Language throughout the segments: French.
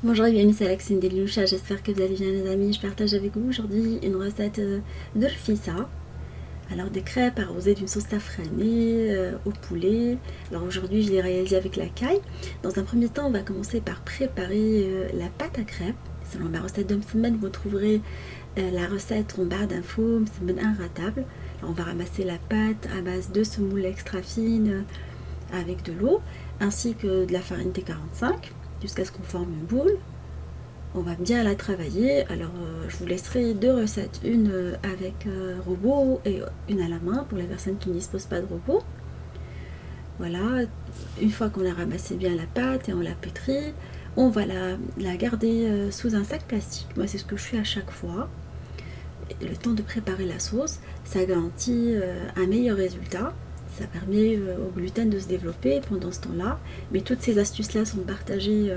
Bonjour et bienvenue c'est Alexine Deloucha, j'espère que vous allez bien les amis. Je partage avec vous aujourd'hui une recette de rfissa. Alors des crêpes arrosées d'une sauce safranée au poulet. Alors aujourd'hui je les réalise avec la caille. Dans un premier temps on va commencer par préparer la pâte à crêpes. Selon ma recette de semaine vous trouverez la recette en barre d'infos, semaine inratable. Alors on va ramasser la pâte à base de semoule extra fine avec de l'eau ainsi que de la farine T45 jusqu'à ce qu'on forme une boule. On va bien la travailler. Alors je vous laisserai deux recettes, une avec robot et une à la main pour les personnes qui ne disposent pas de robot. Voilà, une fois qu'on a ramassé bien la pâte et on l'a pétrie, on va la garder sous un sac plastique. Moi c'est ce que je fais à chaque fois. Et le temps de préparer la sauce, ça garantit un meilleur résultat. Ça permet au gluten de se développer pendant ce temps-là. Mais toutes ces astuces-là sont partagées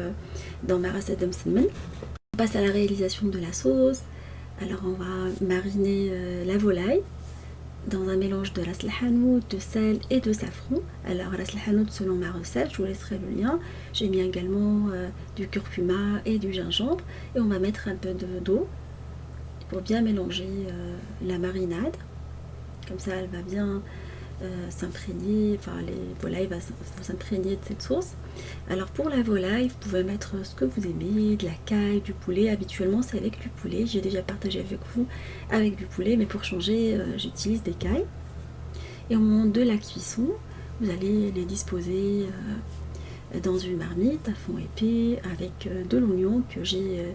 dans ma recette d'Amsemen. On passe à la réalisation de la sauce. Alors on va mariner la volaille dans un mélange de ras el hanout, de sel et de safran. Alors ras el hanout selon ma recette, je vous laisserai le lien. J'ai mis également du curcuma et du gingembre. Et on va mettre un peu d'eau pour bien mélanger la marinade. Comme ça elle va bien s'imprégner, enfin les volailles vont s'imprégner de cette sauce. Alors pour la volaille, vous pouvez mettre ce que vous aimez, de la caille, du poulet. Habituellement c'est avec du poulet, j'ai déjà partagé avec vous avec du poulet, mais pour changer j'utilise des cailles. Et au moment de la cuisson, vous allez les disposer dans une marmite à fond épais avec de l'oignon que j'ai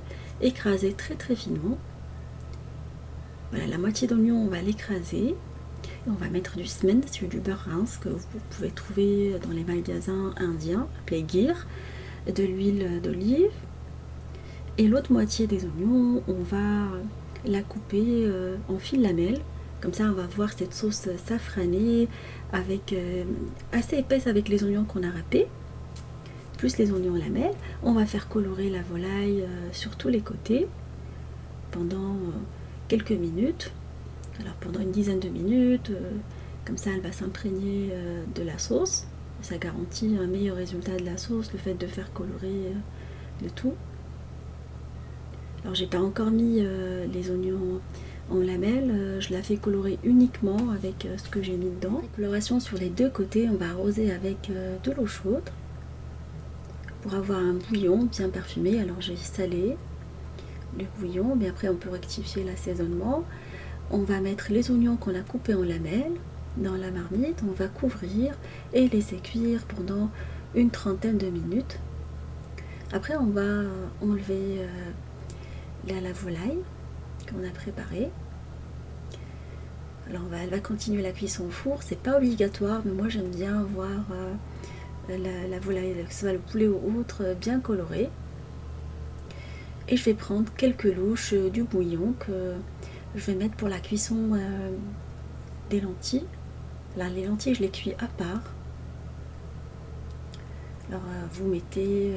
écrasé très très finement. Voilà, la moitié d'oignon on va l'écraser. On va mettre du semen, c'est du beurre rince que vous pouvez trouver dans les magasins indiens, appelé ghir, de l'huile d'olive. Et l'autre moitié des oignons, on va la couper en fines lamelles. Comme ça, on va voir cette sauce safranée avec assez épaisse avec les oignons qu'on a râpés, plus les oignons lamelles. On va faire colorer la volaille sur tous les côtés pendant quelques minutes. Alors pendant une dizaine de minutes, comme ça elle va s'imprégner de la sauce. Ça garantit un meilleur résultat de la sauce, le fait de faire colorer le tout. Alors j'ai pas encore mis les oignons en lamelles, je la fais colorer uniquement avec ce que j'ai mis dedans. Coloration sur les deux côtés, on va arroser avec de l'eau chaude pour avoir un bouillon bien parfumé. Alors j'ai salé le bouillon, mais après on peut rectifier l'assaisonnement. On va mettre les oignons qu'on a coupés en lamelles dans la marmite, on va couvrir et laisser cuire pendant une trentaine de minutes. Après on va enlever la volaille qu'on a préparée. Alors elle va continuer la cuisson au four, c'est pas obligatoire, mais moi j'aime bien voir la volaille, que ce soit le poulet ou autre, bien coloré. Et je vais prendre quelques louches du bouillon que je vais mettre pour la cuisson des lentilles. Là, les lentilles, je les cuis à part. Alors, vous mettez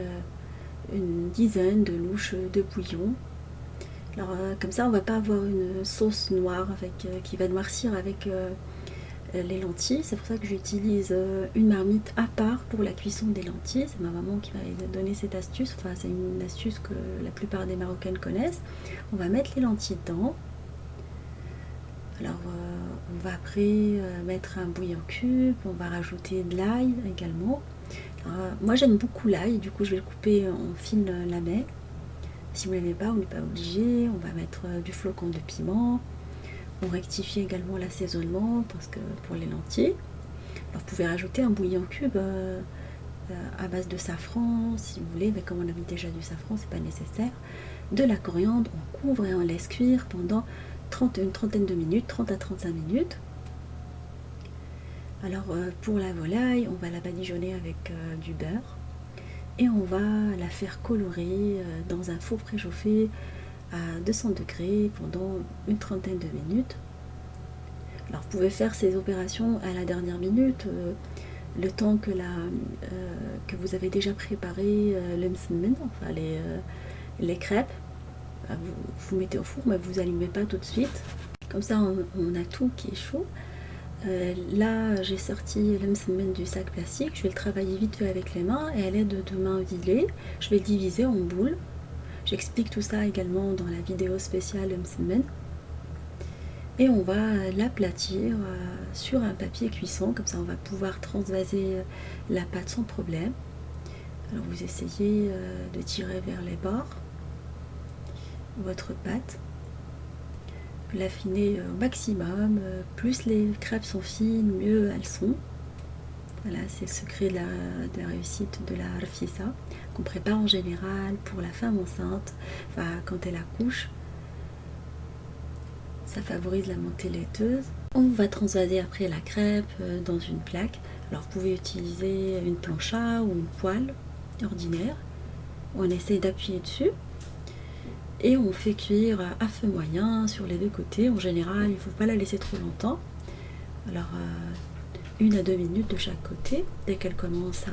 une dizaine de louches de bouillon. Alors, comme ça, on va pas avoir une sauce noire qui va noircir avec les lentilles. C'est pour ça que j'utilise une marmite à part pour la cuisson des lentilles. C'est ma maman qui m'a donné cette astuce. Enfin, c'est une astuce que la plupart des Marocaines connaissent. On va mettre les lentilles dedans. Alors on va après mettre un bouillon cube, on va rajouter de l'ail également. Moi j'aime beaucoup l'ail, du coup je vais le couper en fines lamelles. Si vous ne l'aimez pas, on n'est pas obligé. On va mettre du flocon de piment. On rectifie également l'assaisonnement parce que pour les lentilles. Alors vous pouvez rajouter un bouillon cube à base de safran si vous voulez, mais comme on a mis déjà du safran, c'est pas nécessaire. De la coriandre, on couvre et on laisse cuire pendant une trentaine de minutes, 30 à 35 minutes. Alors pour la volaille, on va la badigeonner avec du beurre et on va la faire colorer dans un four préchauffé à 200 degrés pendant une trentaine de minutes. Alors vous pouvez faire ces opérations à la dernière minute, le temps que vous avez déjà préparé le msemen, enfin les crêpes. Vous mettez au four, mais vous allumez pas tout de suite. Comme ça, on a tout qui est chaud. Là, j'ai sorti le msemen du sac plastique. Je vais le travailler vite fait avec les mains et à l'aide de mains huilées, je vais le diviser en boules. J'explique tout ça également dans la vidéo spéciale Msemen. Et on va l'aplatir sur un papier cuisson, comme ça on va pouvoir transvaser la pâte sans problème. Alors vous essayez de tirer vers les bords votre pâte, l'affiner au maximum, plus les crêpes sont fines, mieux elles sont. Voilà, c'est le secret de la réussite de la rfissa, qu'on prépare en général pour la femme enceinte, enfin quand elle accouche. Ça favorise la montée laiteuse. On va transvaser après la crêpe dans une plaque. Alors vous pouvez utiliser une plancha ou une poêle ordinaire. On essaye d'appuyer dessus et on fait cuire à feu moyen sur les deux côtés. En général, il ne faut pas la laisser trop longtemps. Alors 1 à 2 minutes de chaque côté. Dès qu'elle commence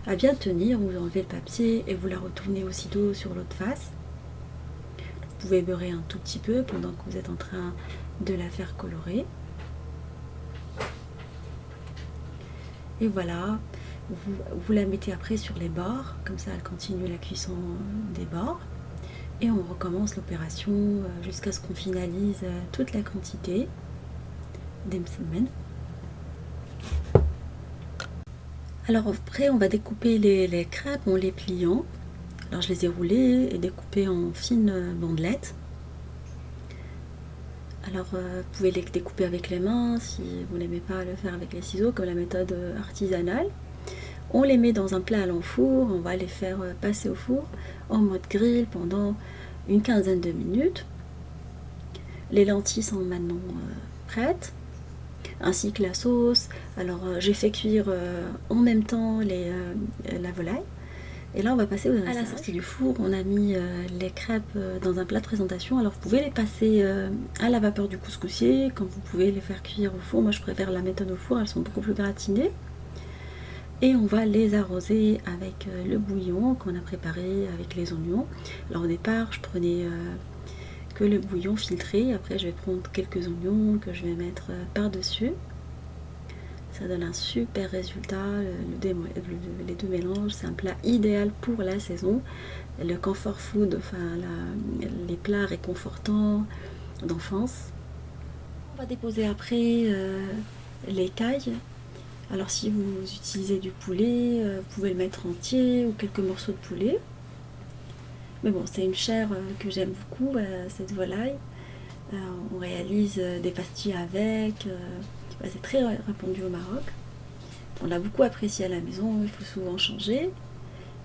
à bien tenir, vous enlevez le papier et vous la retournez aussitôt sur l'autre face. Vous pouvez beurrer un tout petit peu pendant que vous êtes en train de la faire colorer. Et voilà, vous la mettez après sur les bords, comme ça elle continue la cuisson des bords. Et on recommence l'opération jusqu'à ce qu'on finalise toute la quantité des msemen. Alors après, on va découper les crêpes en les pliant. Alors je les ai roulées et découpées en fines bandelettes. Alors vous pouvez les découper avec les mains si vous n'aimez pas le faire avec les ciseaux, comme la méthode artisanale. On les met dans un plat à l'enfour, on va les faire passer au four en mode grill pendant une quinzaine de minutes. Les lentilles sont maintenant prêtes, ainsi que la sauce. Alors j'ai fait cuire en même temps la volaille. Et là on va passer au dressage. À la sortie du four, on a mis les crêpes dans un plat de présentation. Alors vous pouvez les passer à la vapeur du couscoussier, comme vous pouvez les faire cuire au four. Moi je préfère la méthode au four, elles sont beaucoup plus gratinées. Et on va les arroser avec le bouillon qu'on a préparé avec les oignons. Alors au départ je prenais que le bouillon filtré, après je vais prendre quelques oignons que je vais mettre par-dessus. Ça donne un super résultat, les deux mélanges, c'est un plat idéal pour la saison. Le comfort food, enfin les plats réconfortants d'enfance. On va déposer après les cailles. Alors si vous utilisez du poulet, vous pouvez le mettre entier ou quelques morceaux de poulet. Mais bon, c'est une chair que j'aime beaucoup, cette volaille. On réalise des pastilles avec. C'est très répandu au Maroc. On l'a beaucoup apprécié à la maison, il faut souvent changer.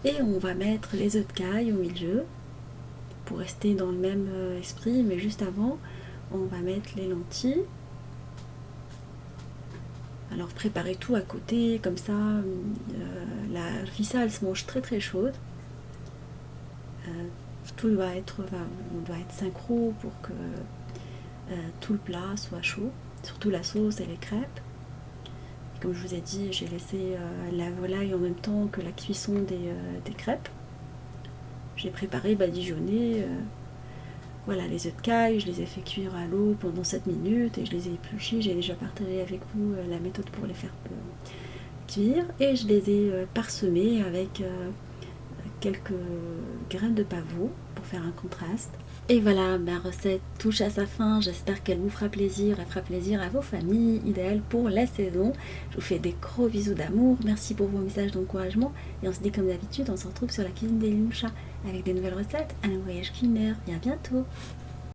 Et on va mettre les œufs de caille au milieu pour rester dans le même esprit, mais juste avant, on va mettre les lentilles. Alors préparez tout à côté, comme ça, la rfissa elle se mange très très chaude. Tout doit être synchro pour que tout le plat soit chaud. Surtout la sauce et les crêpes. Comme je vous ai dit, j'ai laissé la volaille en même temps que la cuisson des crêpes. J'ai préparé badigeonné. Voilà, les œufs de caille, je les ai fait cuire à l'eau pendant 7 minutes et je les ai épluchés. J'ai déjà partagé avec vous la méthode pour les faire cuire. Et je les ai parsemés avec quelques graines de pavot pour faire un contraste. Et voilà, ma recette touche à sa fin. J'espère qu'elle vous fera plaisir. Elle fera plaisir à vos familles, idéale pour la saison. Je vous fais des gros bisous d'amour. Merci pour vos messages d'encouragement. Et on se dit comme d'habitude, on se retrouve sur la cuisine des Limcha avec des nouvelles recettes. Un voyage culinaire. Et à bientôt.